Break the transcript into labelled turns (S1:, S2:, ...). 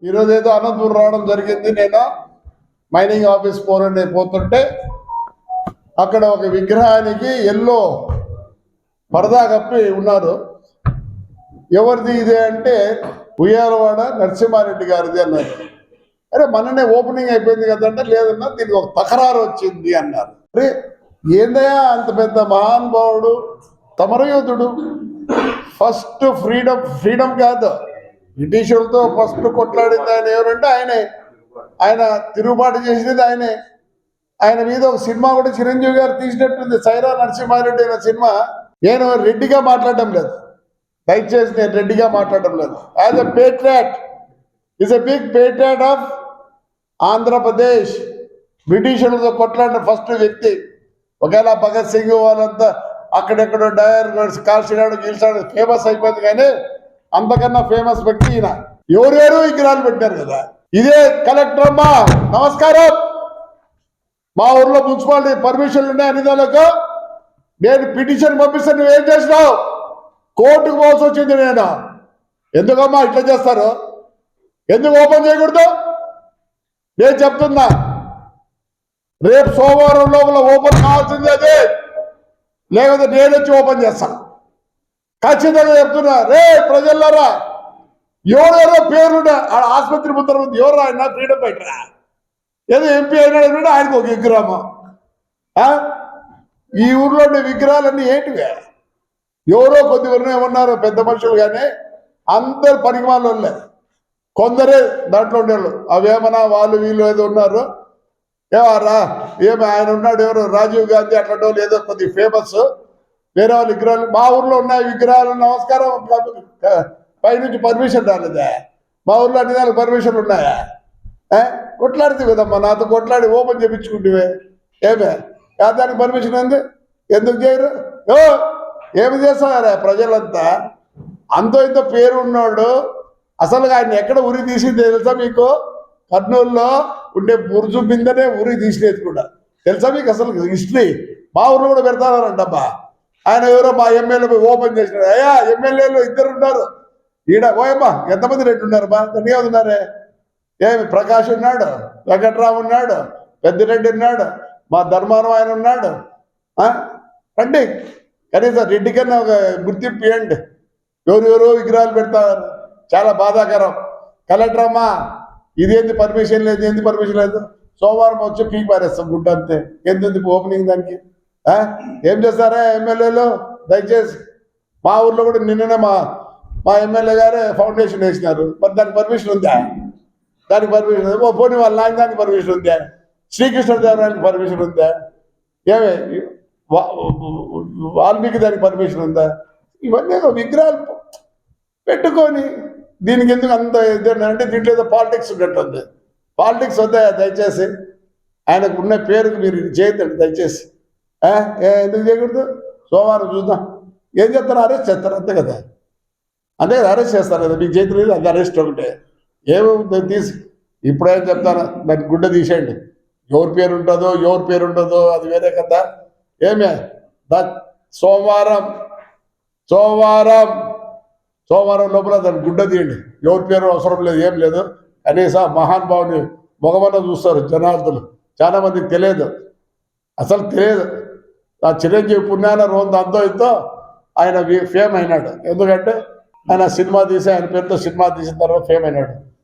S1: ఈరోజు ఏదో అనంతపురం రావడం జరిగింది. నేను మైనింగ్ ఆఫీస్ పోతుంటే అక్కడ ఒక విగ్రహానికి ఎల్లో పరదా కప్పి ఉన్నారు. ఎవరిది ఇదే అంటే ఉయ్యాలవాడ నరసింహారెడ్డి గారిది అన్నారు. అరే మననే ఓపెనింగ్ అయిపోయింది కదంటే లేదన్నా దీనికి ఒక తకరారు వచ్చింది అన్నారు. అరే ఏందయ్యా అంత పెద్ద మహానుభావుడు తమరయోధుడు, ఫస్ట్ ఫ్రీడమ్ కాదు బ్రిటిషులతో ఫస్ట్ కొట్లాడింది ఆయన ఎవరంటే ఆయన తిరుగుబాటు చేసినది ఆయనే. ఆయన మీద ఒక సినిమా కూడా చిరంజీవి గారు తీసినట్టుంది, సైరా నరసింహారెడ్డి అనే సినిమా. నేను రెడ్డిగా మాట్లాడడం లేదు, దయచేసి నేను రెడ్డిగా మాట్లాడడం లేదు. As a patriot, is a big patriot of Andhra Pradesh. బ్రిటిషులతో కొట్లాడిన ఫస్ట్ వ్యక్తి. ఒకవేళ భగత్ సింగ్ వాళ్ళంతా అక్కడెక్కడో డయర్ కాల్చినాడు గీల్చాడు ఫేమస్ అయిపోయింది, కానీ అంతకన్నా ఫేమస్ వ్యక్తి ఈయన. ఎవరెవరు విగ్రహాలు పెట్టారు కదా. ఇదే కలెక్టర్ అమ్మా నమస్కారం, మా ఊర్లో మున్సిపాలిటీ పర్మిషన్లు ఉన్నాయి అన్ని దానికి. నేను పిటిషన్ పంపిస్తే నువ్వేం చేసినావు? కోర్టుకు పోవాల్సి వచ్చింది నేను. ఎందుకమ్మా ఇట్లా చేస్తారు? ఎందుకు ఓపెన్ చేయకూడదు? నేను చెప్తున్నా, రేపు సోమవారం లోపల ఓపెన్ కావాల్సింది అదే, లేకపోతే నేను వచ్చి ఓపెన్ చేస్తాను. ఖచ్చితంగా చెప్తున్నా. రే ప్రజల్లారా, ఎవరెవరో పేరుండే ఆసుపత్రి ముందర ఉంది, ఎవరు ఆయన ఫ్రీడమ్ ఫైటరా, ఏదో ఎంపీ అయినాడు ఆయనకు ఒక విగ్రహం. ఈ ఊర్లో ఉండే విగ్రహాలన్నీ ఏంటివే? ఎవరో కొద్దిగా ఏమన్నారు పెద్ద మనుషులు, కానీ అందరు పనికిమాలోళ్ళే, కొందరే దాంట్లో ఉండేవాళ్ళు. అవేమన్నా వాళ్ళు వీళ్ళు ఏదో ఉన్నారు. ఏమారా ఏమి ఆయన ఉన్నాడు, ఎవరు రాజీవ్ గాంధీ అట్లాంటి వాళ్ళు ఏదో కొద్దిగా ఫేమస్. వేరే వాళ్ళ విగ్రహాలు మా ఊర్లో ఉన్నాయి. విగ్రహాలు నమస్కారం, పైనుంచి పర్మిషన్ రాలేదా? మా ఊర్లో అన్ని దానికి పర్మిషన్లు ఉన్నాయా? కొట్లాడితే కదమ్మా నాతో కొట్లాడి ఓపెన్ చేయించుకుంటే ఏమే దానికి పర్మిషన్ ఉంది, ఎందుకు చేయరు? ఏమి చేస్తారా ప్రజలంతా? అంతో ఇంత పేరు ఉన్నాడు. అసలు ఆయన ఎక్కడ ఉరి తీసింది తెలుసా మీకు? కర్నూలులో ఉండే బుర్జు బిందనే ఉరి తీసినది కూడా తెలుసా మీకు? అసలు హిస్టరీ మా ఊర్లో కూడా పెడతారంటబ్బా. ఆయన ఎవరో మా ఎమ్మెల్యే ఓపెన్ చేసినాడు. అయ్యా ఎమ్మెల్యేలు ఇద్దరు ఉన్నారు ఈడ. ఓయమ్మా ఎంతమంది రెడ్డి ఉన్నారు బా? ధన్యవాదాలు ఉన్నారే. ఏమి ప్రకాష్ ఉన్నాడు, వెంకట్రావు ఉన్నాడు, పెద్దిరెడ్డి ఉన్నాడు, మా ధర్మారం ఆయన ఉన్నాడు. రండి, కనీసం రెడ్డి కన్నా ఒక గుర్తింపు ఇవ్వండి. ఎవరెవరో విగ్రహాలు పెడతారు, చాలా బాధాకరం. కలెక్టర్ అమ్మా ఇదేంది పర్మిషన్ లేదు, ఏంది పర్మిషన్ లేదు, సోమవారం వచ్చి పీకి పారేస్తాం గుడ్డ అంతే. ఎందుకు ఓపెనింగ్ దానికి? ఏం చేస్తారా ఎమ్మెల్యేలు? దయచేసి మా ఊర్లో కూడా నిన్ననే మా ఎమ్మెల్యే గారే ఫౌండేషన్ వేసినారు. మరి దానికి పర్మిషన్ ఉందా? దానికి పర్మిషన్ ఉంది. పోనీ వాళ్ళ నాయన దానికి పర్మిషన్ ఉందా? శ్రీకృష్ణదేవరాయనికి పర్మిషన్ ఉందా? ఏమే వాల్మీకి దానికి పర్మిషన్ ఉందా? ఇవన్నీ ఏదో విగ్రహాలు పెట్టుకొని దీనికి ఎందుకు అంత అంటే దీంట్లో ఏదో పాలిటిక్స్ ఉన్నట్టుంది. పాలిటిక్స్ వద్దా దయచేసి? ఆయనకు ఉన్న పేరుకు మీరు చేయద్దండి దయచేసి. ఎందుకు చేయకూడదు? సోమవారం చూద్దాం ఏం చేస్తారు. అరెస్ట్ చేస్తారు అంతే కదా, అంతే కదా, అరెస్ట్ చేస్తారు కదా. మీకు చేతి లేదు అది అరెస్ట్ ఒకటే. ఏమో తీసి ఇప్పుడేం చెప్తాను, దాన్ని గుడ్డ తీసేయండి. ఎవరి పేరు ఉంటుందో అది వేరే కదా. ఏమే సోమవారం లోపల దాన్ని గుడ్డ తీయండి. ఎవరి పేరు అవసరం లేదు, ఏం లేదు. కనీసం మహానుభావుని మొగమన్న చూస్తారు జనార్దులు. చాలా మందికి తెలియదు, అసలు తెలియదు. ఆ చిరంజీవి పుణ్యాన రోజు అంతో ఇంతో ఆయన ఫేమ్ అయినాడు. ఎందుకంటే ఆయన సినిమా తీసి ఆయన పేరుతో సినిమా తీసిన తర్వాత ఫేమ్ అయినాడు.